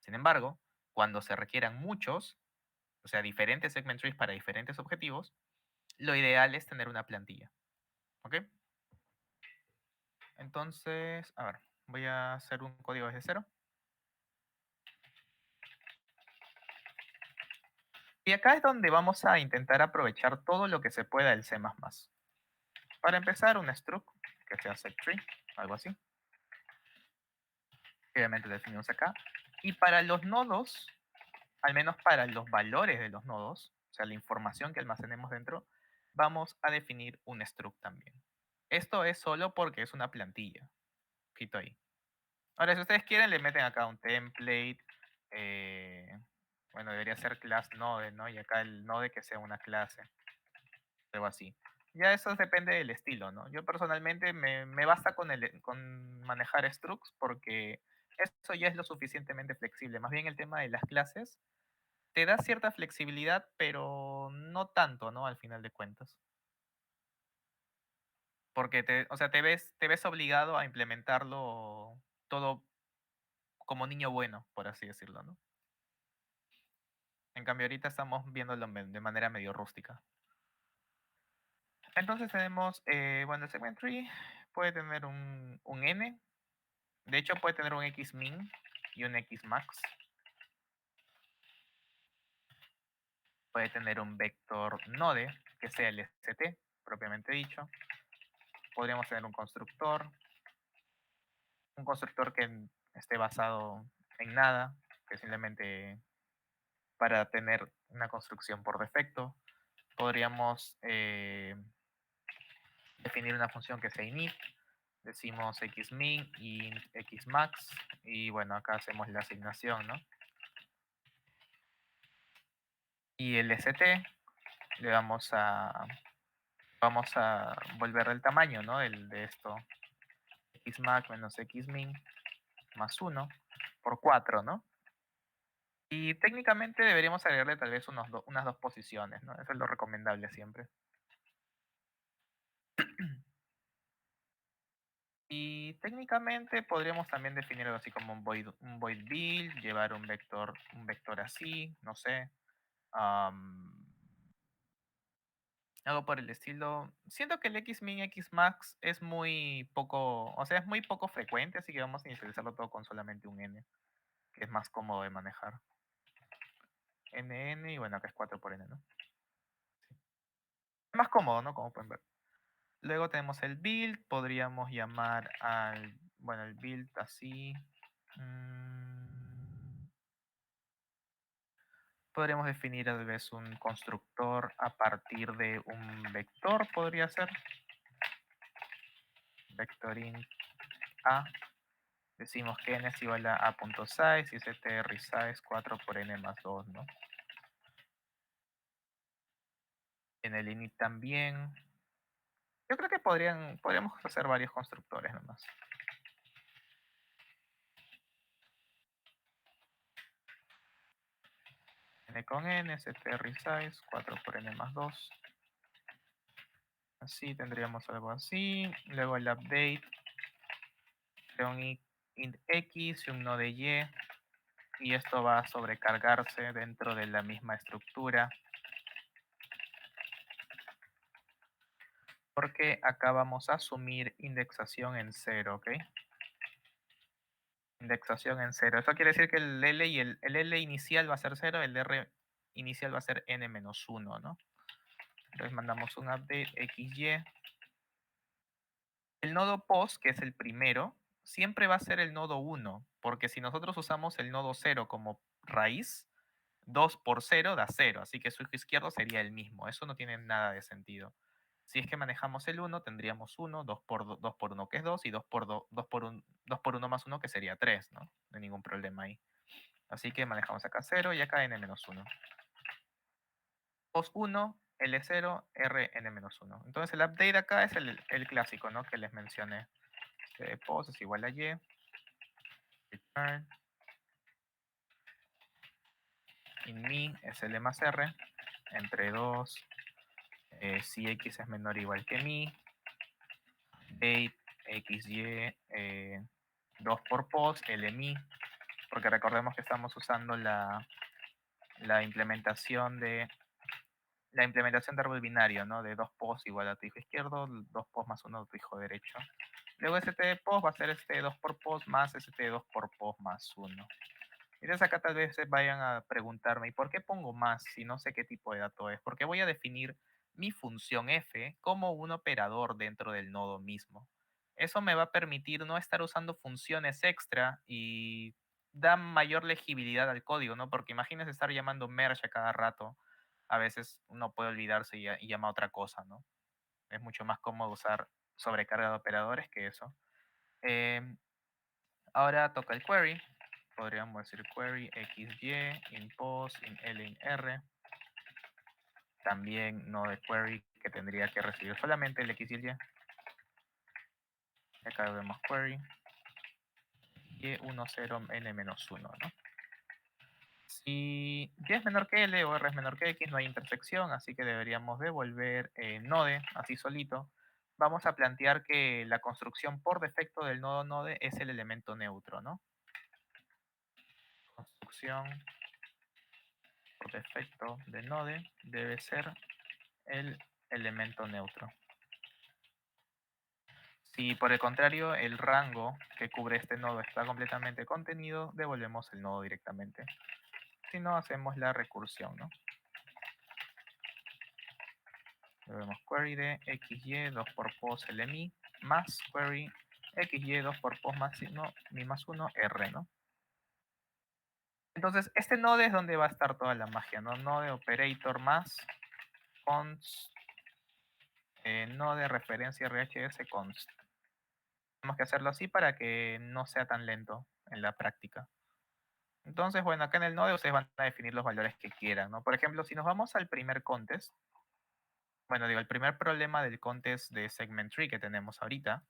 A: Sin embargo, cuando se requieran muchos, o sea, diferentes segment trees para diferentes objetivos, lo ideal es tener una plantilla. ¿Ok? Entonces, a ver, voy a hacer un código desde cero. Y acá es donde vamos a intentar aprovechar todo lo que se pueda del C++. Para empezar, un struct que sea setTree, algo así. Obviamente lo definimos acá. Y para los nodos, al menos para los valores de los nodos, o sea, la información que almacenemos dentro, vamos a definir un struct también. Esto es solo porque es una plantilla. Quito ahí. Ahora, si ustedes quieren, le meten acá un template. Bueno, debería ser class node, ¿no? Y acá el node que sea una clase. Algo así. Ya eso depende del estilo, ¿no? Yo personalmente me basta con manejar structs porque eso ya es lo suficientemente flexible. Más bien el tema de las clases te da cierta flexibilidad, pero no tanto, ¿no? Al final de cuentas. Porque o sea, te ves obligado a implementarlo todo como niño bueno, por así decirlo, ¿no? En cambio, ahorita estamos viéndolo de manera medio rústica. Entonces tenemos, bueno, el segment tree puede tener un n, de hecho puede tener un xmin y un xmax. Puede tener un vector node, que sea el st, propiamente dicho. Podríamos tener un constructor que esté basado en nada, que simplemente para tener una construcción por defecto. Podríamos definir una función que sea init, decimos xmin y xmax, y bueno, acá hacemos la asignación, ¿no? Y el st le vamos a volver el tamaño, ¿no? De esto, xmax menos xmin más 1 por 4, ¿no? Y técnicamente deberíamos agregarle tal vez unas dos posiciones, ¿no? Eso es lo recomendable siempre. Y técnicamente podríamos también definir algo así como un void build, llevar un vector así, no sé. Algo por el estilo. Siento que el xmin, xmax es muy poco, o sea, es muy poco frecuente, así que vamos a inicializarlo todo con solamente un n, que es más cómodo de manejar. NN y bueno, acá es 4 por n, ¿no? Sí. Es más cómodo, ¿no? Como pueden ver. Luego tenemos el build, podríamos llamar bueno, el build así. Podríamos definir tal vez un constructor a partir de un vector, podría ser. Vectoring A. Decimos que n es igual a a.size y st resize 4 por n más 2, ¿no? En el init también. Yo creo que podríamos hacer varios constructores nomás. N con n, st resize 4 por n más 2. Así tendríamos algo así. Luego el update de un int x y un node y. Y esto va a sobrecargarse dentro de la misma estructura. Porque acá vamos a asumir indexación en 0, ¿ok? Indexación en 0. Esto quiere decir que el L y el L inicial va a ser 0, el R inicial va a ser n-1, ¿no? Entonces mandamos un update xy. El nodo post, que es el primero, siempre va a ser el nodo 1, porque si nosotros usamos el nodo 0 como raíz, 2 por 0 da 0, así que su hijo izquierdo sería el mismo. Eso no tiene nada de sentido. Si es que manejamos el 1, tendríamos 1, 2 por 1 que es 2, y 2 por 1 más 1 que sería 3, ¿no? No hay ningún problema ahí. Así que manejamos acá 0 y acá n-1. Post 1, L0, R, n-1. Entonces el update acá es el clásico, ¿no? Que les mencioné. Post es igual a y. Return. In me es L más R. Entre 2. Si x es menor o igual que mi. Date, xy. 2 por post, mi. Porque recordemos que estamos usando la implementación de árbol binario, ¿no? De 2 post igual a tu hijo izquierdo, 2 post más 1 a tu hijo derecho. Luego st de post va a ser st 2 por post más st 2 por post más 1. Entonces acá tal vez vayan a preguntarme, ¿y por qué pongo más si no sé qué tipo de dato es? Porque voy a definir mi función f como un operador dentro del nodo mismo. Eso me va a permitir no estar usando funciones extra y da mayor legibilidad al código, ¿no? Porque imagínense estar llamando merge a cada rato. A veces uno puede olvidarse y llama a otra cosa, ¿no? Es mucho más cómodo usar sobrecarga de operadores que eso. Ahora toca el query. Podríamos decir query xy, in post, in l, in r. También no de query que tendría que recibir solamente el x y el y. Acá vemos query y10 n-1, ¿no? Si y es menor que l o r es menor que x, no hay intersección, así que deberíamos devolver node, así solito. Vamos a plantear que la construcción por defecto del nodo node es el elemento neutro, ¿no? Construcción por defecto del node debe ser el elemento neutro. Si por el contrario el rango que cubre este nodo está completamente contenido, devolvemos el nodo directamente. Si no, hacemos la recursión, ¿no? Vemos query de xy 2 por pos lmi más query xy 2 por pos más 1 mi más 1 r, ¿no? Entonces, este node es donde va a estar toda la magia, ¿no? Node operator más const node referencia RHS const. Tenemos que hacerlo así para que no sea tan lento en la práctica. Entonces, bueno, acá en el node ustedes van a definir los valores que quieran, ¿no? Por ejemplo, si nos vamos al primer contest, bueno, digo, el primer problema del contest de segment tree que tenemos ahorita.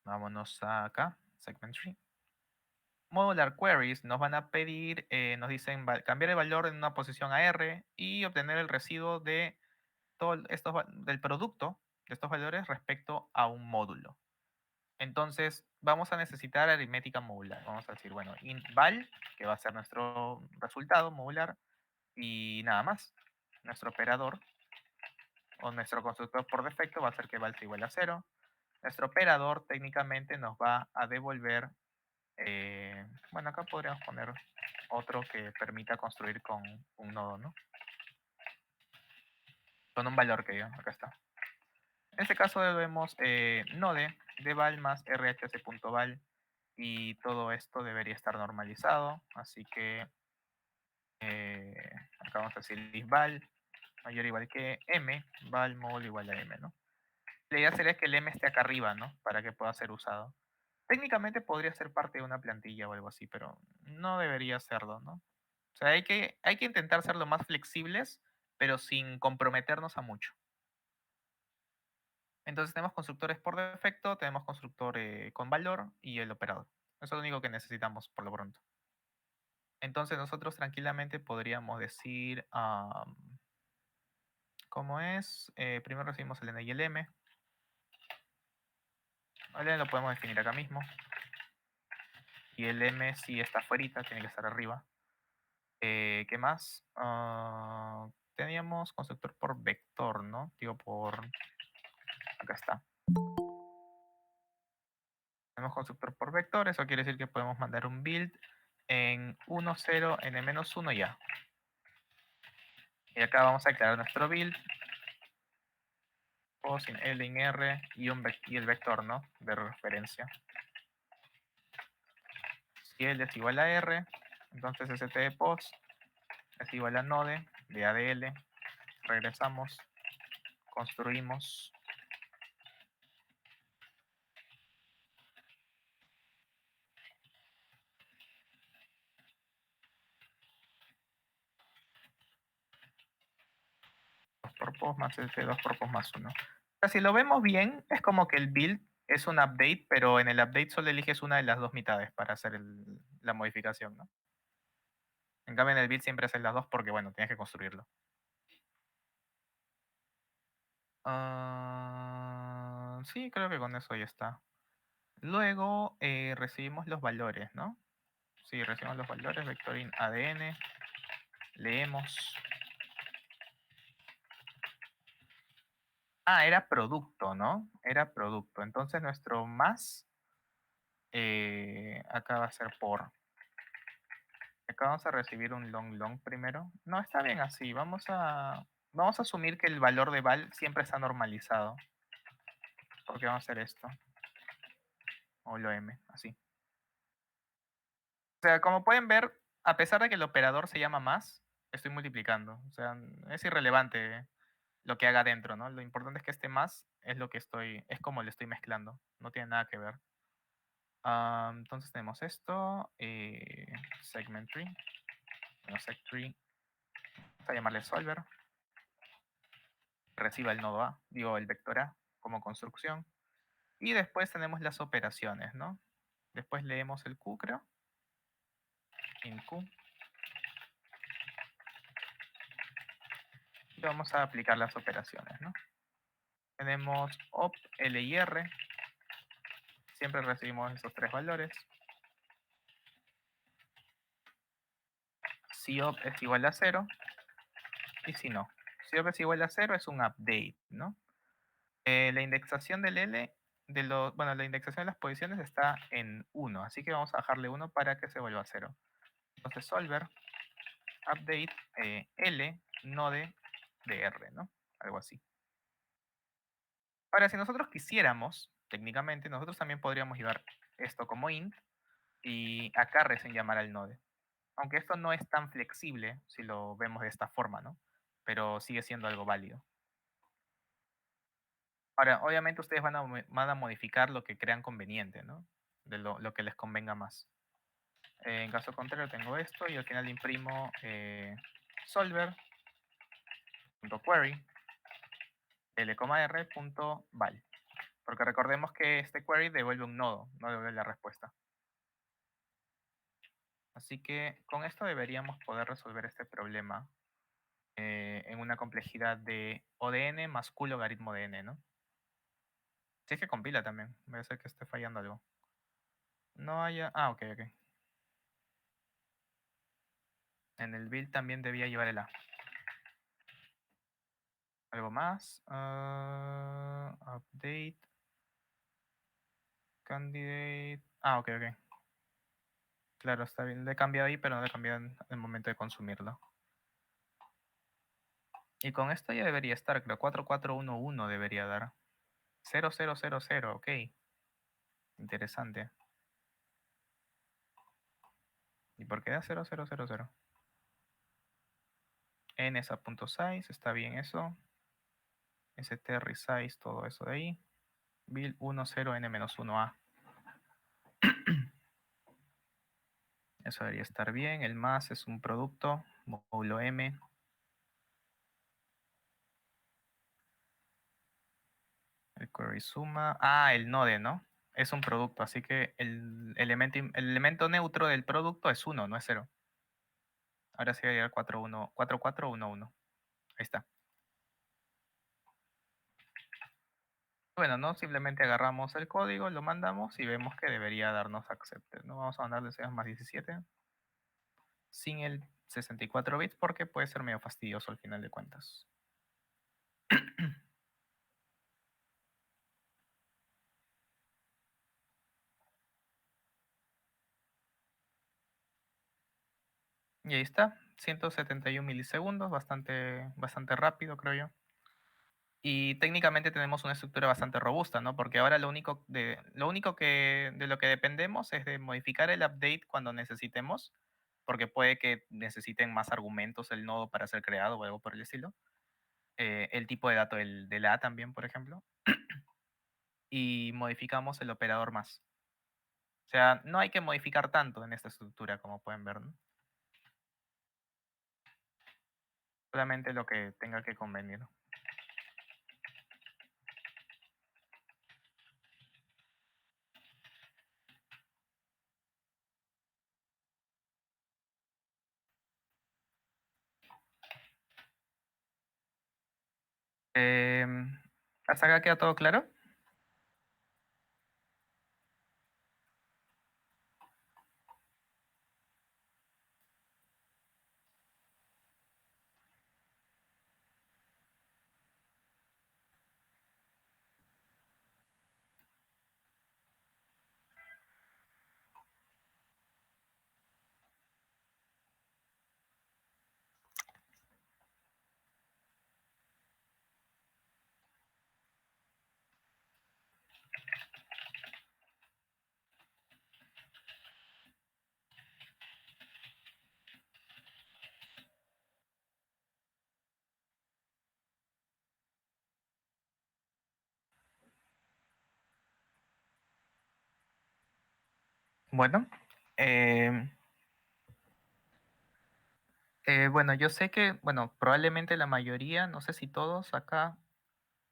A: Vámonos a acá, segment tree. Modular queries nos van a pedir, nos dicen cambiar el valor en una posición a R y obtener el residuo de todo del producto de estos valores respecto a un módulo. Entonces, vamos a necesitar aritmética modular. Vamos a decir, bueno, int val, que va a ser nuestro resultado modular, y nada más. Nuestro operador o nuestro constructor por defecto va a ser que val sea igual a 0. Nuestro operador técnicamente nos va a devolver, bueno, acá podríamos poner otro que permita construir con un nodo, ¿no? Con un valor que diga, acá está. En este caso devolvemos node de val más rhs.val y todo esto debería estar normalizado, así que acá vamos a decir val mayor o igual que m, val módulo igual a m, ¿no? La idea sería que el m esté acá arriba, ¿no? Para que pueda ser usado. Técnicamente podría ser parte de una plantilla o algo así, pero no debería serlo, ¿no? O sea, hay que intentar ser lo más flexibles, pero sin comprometernos a mucho. Entonces tenemos constructores por defecto, tenemos constructor con valor y el operador. Eso es lo único que necesitamos por lo pronto. Entonces nosotros tranquilamente podríamos decir, ¿cómo es? Primero recibimos el n y el m. El n lo podemos definir acá mismo. Y el m si está afuera, tiene que estar arriba. ¿Qué más? Teníamos constructor por vector, ¿no? Digo por... Acá está. Tenemos constructor por vector, eso quiere decir que podemos mandar un build en 1, 0, n-1 ya. Y acá vamos a declarar nuestro build. O sin L en R y el vector, ¿no? De referencia. Si L es igual a R, entonces st de post es igual a node de ADL. Regresamos, construimos. Dos por post más st 2 por post más 1. Si lo vemos bien, es como que el build es un update, pero en el update solo eliges una de las dos mitades para hacer la modificación, ¿no? En cambio en el build siempre haces las dos porque, bueno, tienes que construirlo. Sí, creo que con eso ya está. Luego recibimos los valores, ¿no? Sí, recibimos los valores, vectorin ADN, leemos. Era producto, ¿no? Era producto. Entonces nuestro más, acá va a ser por. Acá vamos a recibir un long primero. No, está bien así. Vamos a asumir que el valor de val siempre está normalizado. Porque vamos a hacer esto. O lo m, así. O sea, como pueden ver, a pesar de que el operador se llama más, estoy multiplicando. O sea, es irrelevante lo que haga dentro, ¿no? Lo importante es que este más es lo que es como le estoy mezclando. No tiene nada que ver. Entonces tenemos esto. Segment tree. Bueno, seg tree. Vamos a llamarle solver. Reciba el nodo A, digo el vector A como construcción. Y después tenemos las operaciones, ¿no? Después leemos el Q, creo. In Q. Y vamos a aplicar las operaciones, ¿no? Tenemos op, L y R. Siempre recibimos esos tres valores. Si op es igual a 0. Y si no. Si op es igual a 0 es un update, ¿no? La indexación del L, bueno, la indexación de las posiciones está en 1, así que vamos a bajarle 1 para que se vuelva a 0. Entonces, solver, update, L, node, dr, ¿no? Algo así. Ahora, si nosotros quisiéramos, técnicamente, nosotros también podríamos llevar esto como int y acá recién llamar al node. Aunque esto no es tan flexible si lo vemos de esta forma, ¿no? Pero sigue siendo algo válido. Ahora, obviamente ustedes van a modificar lo que crean conveniente, ¿no? De lo que les convenga más. En caso contrario, tengo esto y al final imprimo solver.query l,r.val. Porque recordemos que este query devuelve un nodo, no devuelve la respuesta. Así que con esto deberíamos poder resolver este problema en una complejidad de ODN más Q logaritmo de n, ¿no? Si es que compila también, voy a ser que esté fallando algo. No haya... Ah, ok, ok. En el build también debía llevar el A. ¿Algo más? Update. Candidate. Ah, ok, ok. Claro, está bien. Le he cambiado ahí, pero no le he cambiado en el momento de consumirlo. Y con esto ya debería estar, creo. 4411 debería dar. 0000, ok. Interesante. ¿Y por qué da 0000? N es a punto size, está bien eso. ST resize, todo eso de ahí. Build 10n-1a. Eso debería estar bien. El más es un producto, módulo M. El query suma. Ah, el node, ¿no? Es un producto, así que el elemento neutro del producto es 1, no es 0. Ahora sí va a llegar 4411. Ahí está. Bueno, ¿no? Simplemente agarramos el código, lo mandamos y vemos que debería darnos accepted, ¿no? Vamos a mandarle seas más 17 sin el 64 bits porque puede ser medio fastidioso al final de cuentas. Y ahí está, 171 milisegundos, bastante rápido, creo yo. Y técnicamente tenemos una estructura bastante robusta, ¿no? Porque ahora de lo que dependemos es de modificar el update cuando necesitemos, porque puede que necesiten más argumentos el nodo para ser creado o algo por el estilo. El tipo de dato del A también, por ejemplo. Y modificamos el operador más. O sea, no hay que modificar tanto en esta estructura, como pueden ver, ¿no? Solamente lo que tenga que convenir. Em, ¿Hasta acá queda todo claro? Bueno, em, bueno, yo sé que, bueno, probablemente la mayoría, no sé si todos acá,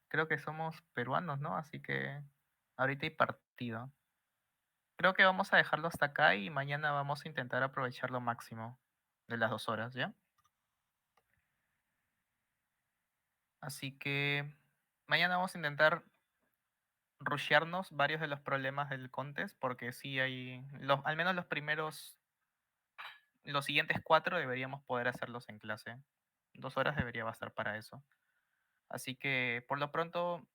A: creo que somos peruanos, ¿no? Así que ahorita hay partido. Creo que vamos a dejarlo hasta acá y mañana vamos a intentar aprovechar lo máximo de las 2 horas, ¿ya? Así que mañana vamos a intentar rushearnos varios de los problemas del contest, porque sí hay, al menos los siguientes 4 deberíamos poder hacerlos en clase. 2 horas debería bastar para eso. Así que por lo pronto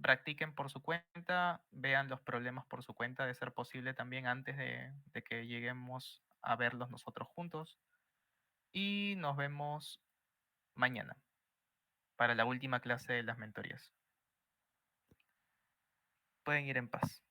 A: Practiquen por su cuenta, vean los problemas por su cuenta, de ser posible también antes de que lleguemos a verlos nosotros juntos. Y nos vemos mañana para la última clase de las mentorías. Pueden ir en paz.